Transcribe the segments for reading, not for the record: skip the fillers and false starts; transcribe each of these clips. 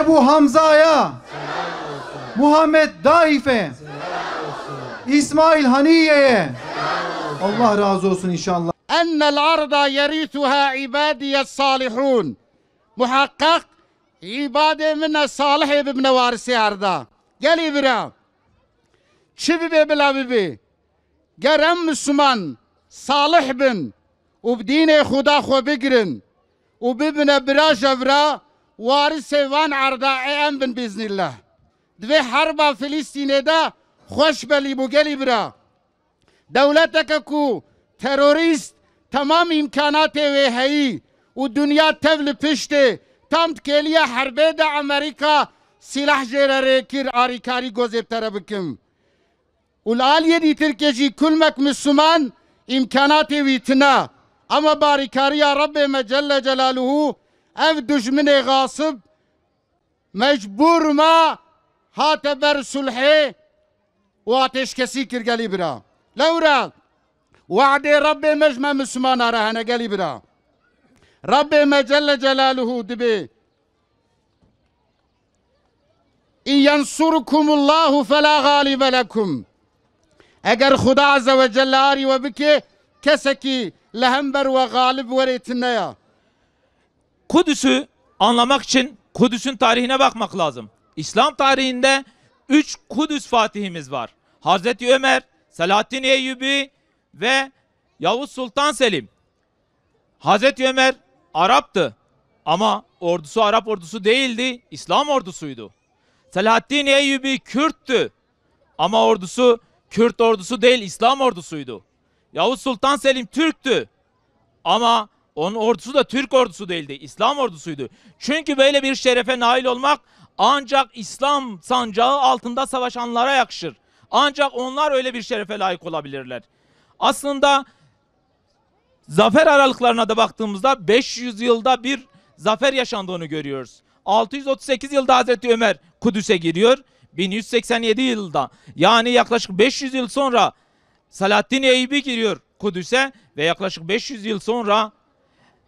Ebu Hamza'ya, Muhammed Daif'e, İsmail Haniye'ye Allah razı olsun inşallah. Ennel arda yerituha ibadiye salihun. Muhakkak ibade minne salih ebibne varisi arda. Gel ibra. Çivi bebila bibi. Gerem Müslüman salih bin. U dine Huda xo bigirin. U bibine bira jevra varisi van arda em bin biznillah. Dve harba Filistin'e de hoş beli bu gel ibra. Devleteke ku terörist tamam imkanat ve heyi u dünya tevli pişti tam tkeliye harbe de Amerika silah jerere kir arikari gozeptere bikim. Ulaliye di Türkiye'ci külmek Müslüman imkanat vitna ama barikari ya Rabbi Celle Celaluhu ev düşmine gasıp mecbur ma hateber sulhe و ateşkesi kir geli bira. Levra وعده رب مجمع مسلمان رهنا قالي برا رب ما جل جلاله دبي إن ينصركم الله فلا غالب لكم اگر خدا عز وجل آري وبكي كسكي لهمبر وغالب وريتنيا. Kudüs'ü anlamak için Kudüs'ün tarihine bakmak lazım. İslam tarihinde 3 Kudüs fatihimiz var. Hazreti Ömer, Selahaddin Eyyubi ve Yavuz Sultan Selim. Hazreti Ömer Arap'tı ama ordusu Arap ordusu değildi, İslam ordusuydu. Selahaddin Eyyubi Kürttü ama ordusu Kürt ordusu değil, İslam ordusuydu. Yavuz Sultan Selim Türktü ama onun ordusu da Türk ordusu değildi, İslam ordusuydu. Çünkü böyle bir şerefe nail olmak ancak İslam sancağı altında savaşanlara yakışır. Ancak onlar öyle bir şerefe layık olabilirler. Aslında zafer aralıklarına da baktığımızda 500 yılda bir zafer yaşandığını görüyoruz. 638 yılda Hazreti Ömer Kudüs'e giriyor. 1187 yılda yani yaklaşık 500 yıl sonra Selahaddin Eyyubi giriyor Kudüs'e ve yaklaşık 500 yıl sonra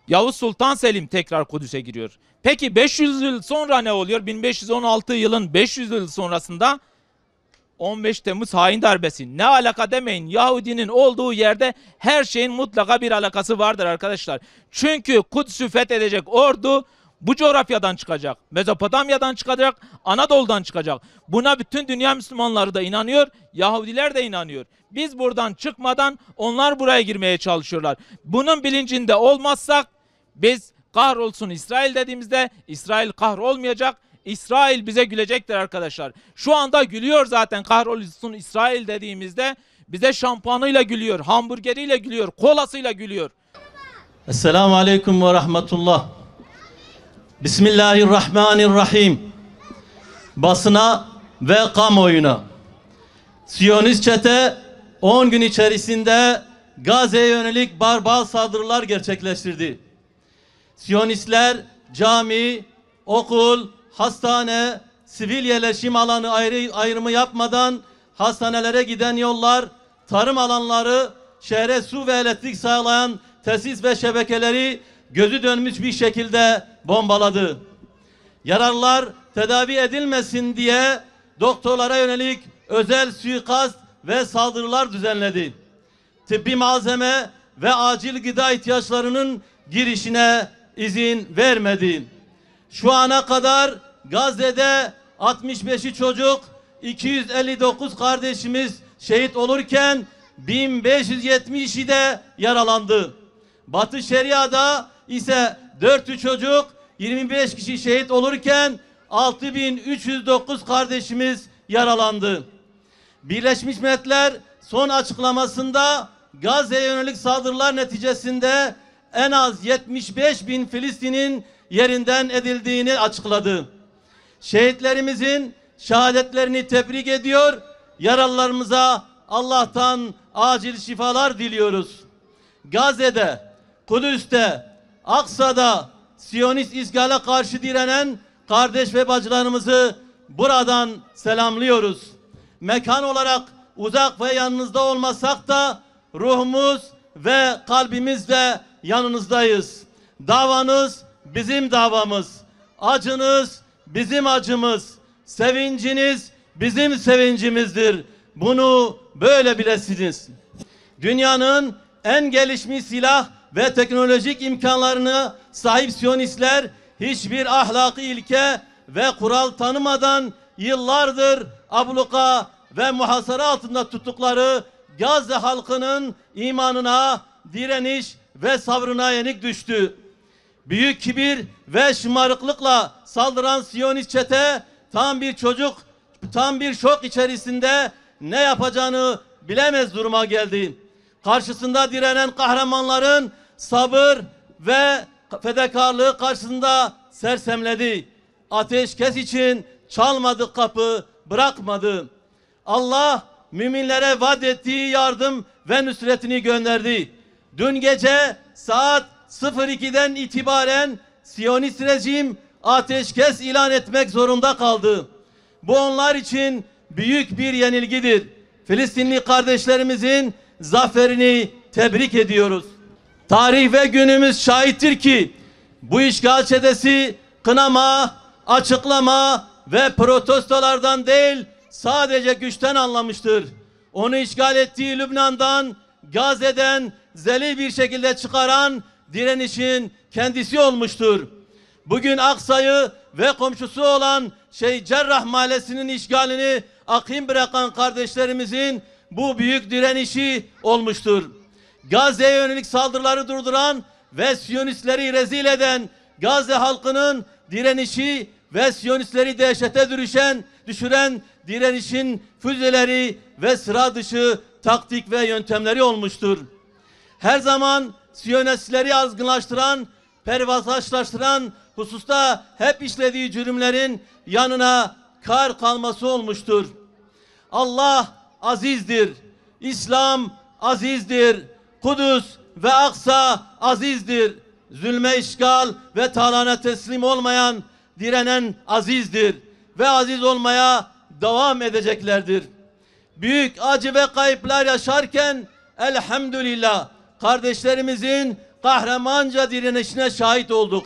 Yavuz Sultan Selim tekrar Kudüs'e giriyor. Peki 500 yıl sonra ne oluyor? 1516 yılın 500 yıl sonrasında 15 Temmuz hain darbesi. Ne alaka demeyin. Yahudinin olduğu yerde her şeyin mutlaka bir alakası vardır arkadaşlar. Çünkü Kudüs'ü fethedecek ordu bu coğrafyadan çıkacak. Mezopotamya'dan çıkacak, Anadolu'dan çıkacak. Buna bütün dünya Müslümanları da inanıyor, Yahudiler de inanıyor. Biz buradan çıkmadan onlar buraya girmeye çalışıyorlar. Bunun bilincinde olmazsak biz kahrolsun İsrail dediğimizde İsrail kahrolmayacak. İsrail bize gülecektir arkadaşlar. Şu anda gülüyor zaten kahrolsun İsrail dediğimizde. Bize şampuanıyla gülüyor, hamburgeriyle gülüyor, kolasıyla gülüyor. Esselamu Aleyküm ve Rahmetullah. Bismillahirrahmanirrahim. Basına ve kamuoyuna. Siyonist çete 10 gün içerisinde Gazze'ye yönelik barbar saldırılar gerçekleştirdi. Siyonistler cami, okul, hastane, sivil yerleşim alanı ayrımı yapmadan hastanelere giden yollar, tarım alanları, şehre su ve elektrik sağlayan tesis ve şebekeleri gözü dönmüş bir şekilde bombaladı. Yaralılar tedavi edilmesin diye doktorlara yönelik özel suikast ve saldırılar düzenledi. Tıbbi malzeme ve acil gıda ihtiyaçlarının girişine izin vermedi. Şu ana kadar Gazze'de 65'i çocuk, 259 kardeşimiz şehit olurken 1570'i de yaralandı. Batı Şeria'da ise 4'ü çocuk, 25 kişi şehit olurken 6309 kardeşimiz yaralandı. Birleşmiş Milletler son açıklamasında Gazze'ye yönelik saldırılar neticesinde en az 75.000 Filistin'in yerinden edildiğini açıkladı. Şehitlerimizin şehadetlerini tebrik ediyor, yaralılarımıza Allah'tan acil şifalar diliyoruz. Gazze'de, Kudüs'te, Aksa'da Siyonist işgale karşı direnen kardeş ve bacılarımızı buradan selamlıyoruz. Mekan olarak uzak ve yanınızda olmasak da ruhumuz ve kalbimizle yanınızdayız. Davanız bizim davamız. Acınız bizim acımız, sevinciniz bizim sevincimizdir. Bunu böyle bilesiniz. Dünyanın en gelişmiş silah ve teknolojik imkanlarına sahip Siyonistler hiçbir ahlaki ilke ve kural tanımadan yıllardır abluka ve muhasara altında tuttukları Gazze halkının imanına, direniş ve sabrına yenik düştü. Büyük kibir ve şımarıklıkla saldıran Siyonist çete tam bir şok içerisinde ne yapacağını bilemez duruma geldi. Karşısında direnen kahramanların sabır ve fedakarlığı karşısında sersemledi. Ateşkes için çalmadı kapı, bırakmadı. Allah müminlere vaat ettiği yardım ve nusretini gönderdi. Dün gece saat 02'den itibaren Siyonist rejim ateşkes ilan etmek zorunda kaldı. Bu onlar için büyük bir yenilgidir. Filistinli kardeşlerimizin zaferini tebrik ediyoruz. Tarih ve günümüz şahittir ki bu işgal çetesi kınama, açıklama ve protestolardan değil sadece güçten anlamıştır. Onu işgal ettiği Lübnan'dan, Gazze'den zelil bir şekilde çıkaran direnişin kendisi olmuştur. Bugün Aksa'yı ve komşusu olan Cerrah Mahallesi'nin işgalini akim bırakan kardeşlerimizin bu büyük direnişi olmuştur. Gazze'ye yönelik saldırıları durduran ve Siyonistleri rezil eden Gazze halkının direnişi ve Siyonistleri dehşete düşüren direnişin füzeleri ve sıra dışı taktik ve yöntemleri olmuştur. Her zaman Siyonistleri azgınlaştıran, pervasızlaştıran hususta hep işlediği cürümlerin yanına kar kalması olmuştur. Allah azizdir, İslam azizdir, Kudüs ve Aksa azizdir. Zulme, işgal ve talana teslim olmayan, direnen azizdir ve aziz olmaya devam edeceklerdir. Büyük acı ve kayıplar yaşarken elhamdülillah kardeşlerimizin kahramanca direnişine şahit olduk.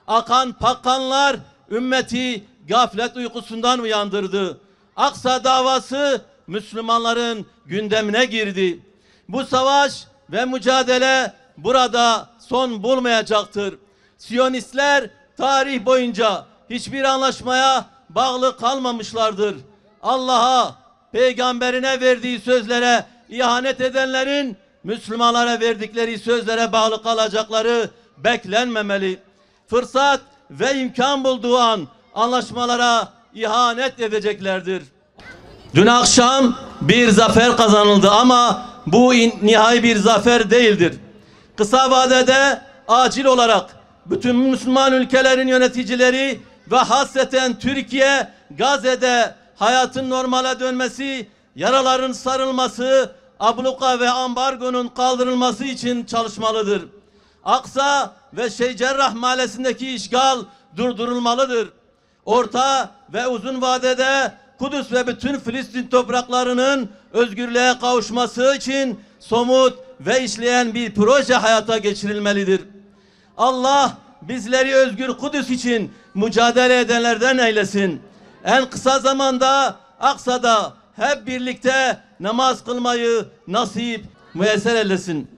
Akan pakkanlar ümmeti gaflet uykusundan uyandırdı. Aksa davası Müslümanların gündemine girdi. Bu savaş ve mücadele burada son bulmayacaktır. Siyonistler tarih boyunca hiçbir anlaşmaya bağlı kalmamışlardır. Allah'a, peygamberine verdiği sözlere ihanet edenlerin Müslümanlara verdikleri sözlere bağlı kalacakları beklenmemeli. Fırsat ve imkan bulduğu an anlaşmalara ihanet edeceklerdir. Dün akşam bir zafer kazanıldı ama bu nihai bir zafer değildir. Kısa vadede acil olarak bütün Müslüman ülkelerin yöneticileri ve hasreten Türkiye, Gazze'de hayatın normale dönmesi, yaraların sarılması, abluka ve ambargonun kaldırılması için çalışmalıdır. Aksa ve Cerrah Mahallesi'ndeki işgal durdurulmalıdır. Orta ve uzun vadede Kudüs ve bütün Filistin topraklarının özgürlüğe kavuşması için somut ve işleyen bir proje hayata geçirilmelidir. Allah bizleri özgür Kudüs için mücadele edenlerden eylesin. En kısa zamanda Aksa'da hep birlikte namaz kılmayı nasip müyesser eylesin.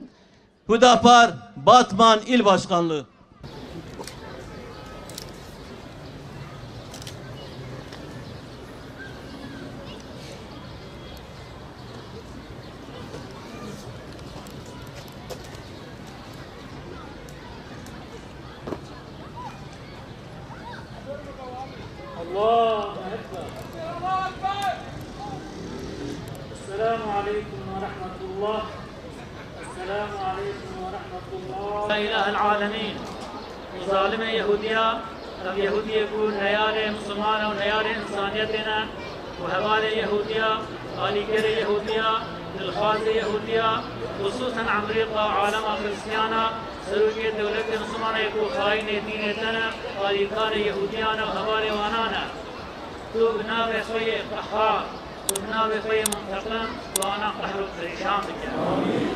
Hüdapar Batman İl Başkanlığı. الله أكبر. السلام عليكم ورحمة الله. السلام عليكم ورحمة الله. لا إله العالمين ظالم يهودية رب يهودية يقول نيال مسلمان ونيال إنسانيتنا وهبال يهودية آليكر يهودية الخاز يهودية خصوصا أمريكا عالم كريستيانا سروقية دولة مسلمانة يكون خاين دينتنا آليكار يهوديانا وهبال وانانا تبنا بخوي قحار تبنا بخوي منتقم وانا قهر الشام بك